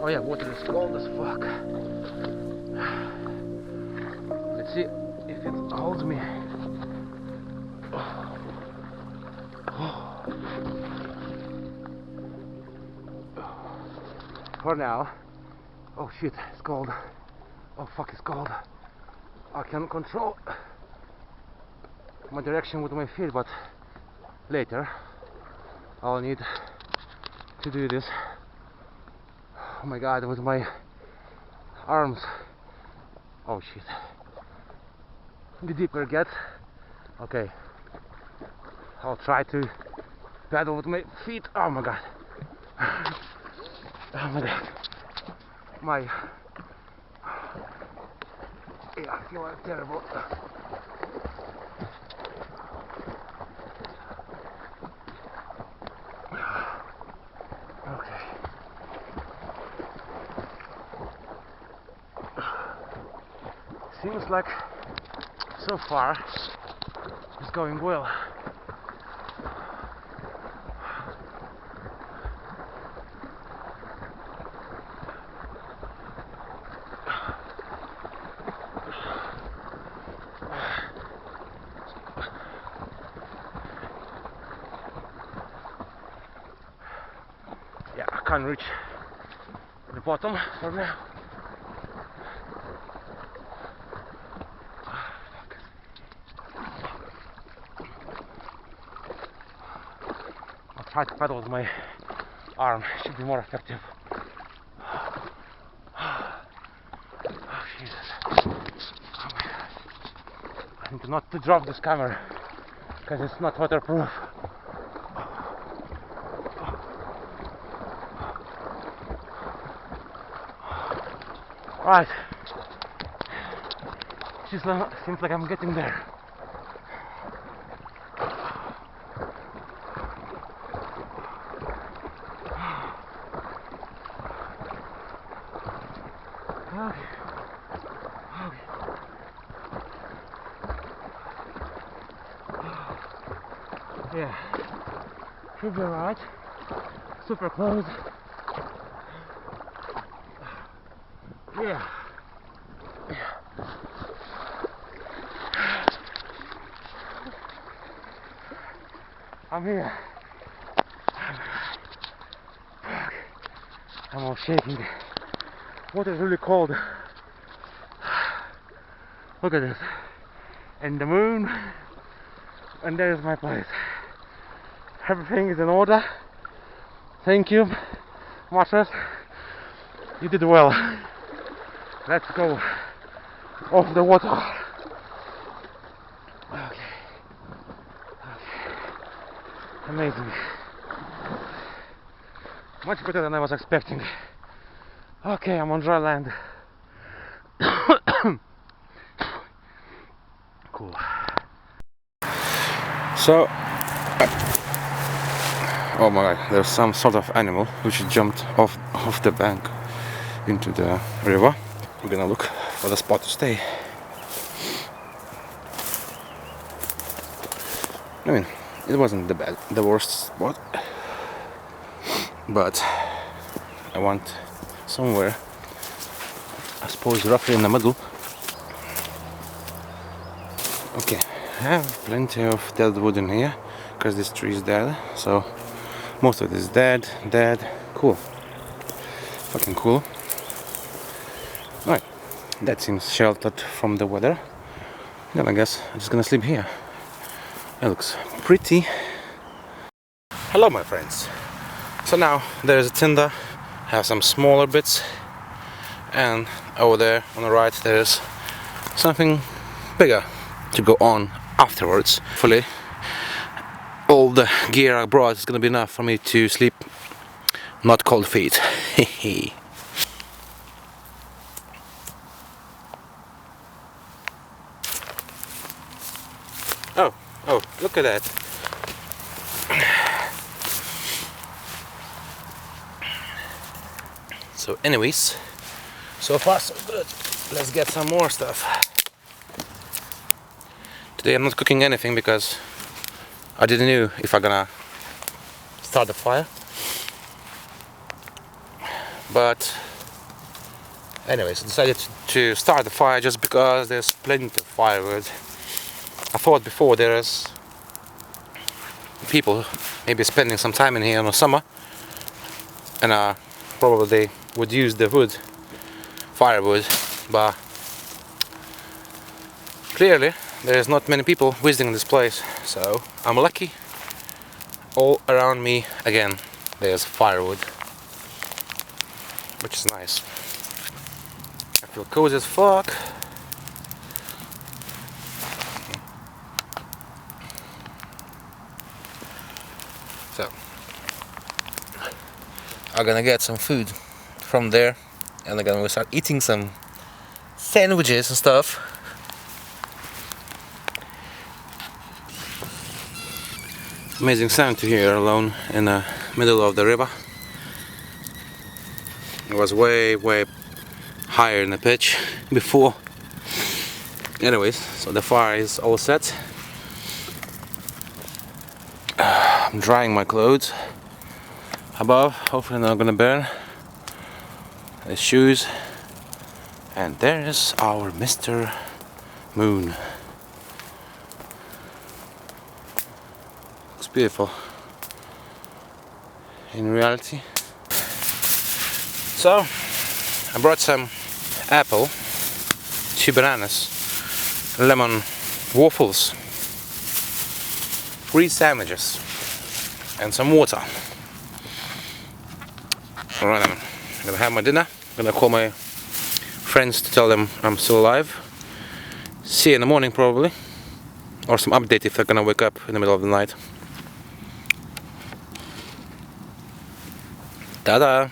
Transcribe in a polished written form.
Oh yeah, water is cold as fuck. Let's see if it holds me. For now. Oh shit, it's cold. Oh fuck, it's cold. I can control my direction with my feet, but later I'll need to do this. Oh my god, with my arms. Oh shit. The deeper it gets, okay, I'll try to paddle with my feet. Oh my god. Oh my god. Yeah, I feel like terrible. Okay. Seems like so far it's going well. Yeah, I can't reach the bottom for now. I'll try to paddle with my arm, should be more effective. Oh Jesus. Oh my god. I need not to drop this camera because it's not waterproof. Right. Seems like I'm getting there. Okay. Yeah, should be alright. Super close. Yeah. I'm here. I'm all shaking. Water is really cold. Look at this. And the moon. And there's my place. Everything is in order. Thank you, mattress. You did well. Let's go off the water. Okay. Amazing. Much better than I was expecting. Okay, I'm on dry land. Cool. So, oh my god, there's some sort of animal which jumped off the bank into the river. We're gonna look for the spot to stay. I mean, it wasn't the worst spot, but I want somewhere, I suppose roughly in the middle. Okay, I have plenty of dead wood in here because this tree is dead, so most of it is dead. Cool, fucking cool. Right, that seems sheltered from the weather. Then I guess I'm just gonna sleep here. It looks pretty. Hello my friends. So now there's a tinder, have some smaller bits, and over there on the right there's something bigger to go on afterwards. Hopefully all the gear I brought is gonna be enough for me to sleep not cold feet. Oh, look at that. So anyways, so far so good. Let's get some more stuff. Today I'm not cooking anything because I didn't know if I'm gonna start the fire. But Anyways, I decided to start the fire just because there's plenty of firewood. I thought before there's people maybe spending some time in here in the summer, and probably they would use the wood, firewood, but clearly there's not many people visiting this place, so I'm lucky. All around me again there's firewood, which is nice. I feel cozy as fuck. So I'm gonna get some food from there, and I'm gonna start eating some sandwiches and stuff. Amazing sound to hear alone in the middle of the river. It was way higher in the pitch before. Anyways, so the fire is all set. I'm drying my clothes above, hopefully not gonna burn. The shoes, and there is our Mr. Moon. Looks beautiful in reality. So I brought some apple, 2 bananas, lemon waffles, 3 sandwiches, and some water. Alright, I'm gonna have my dinner. I'm gonna call my friends to tell them I'm still alive. See you in the morning probably, or some update if they're gonna wake up in the middle of the night. Ta-da!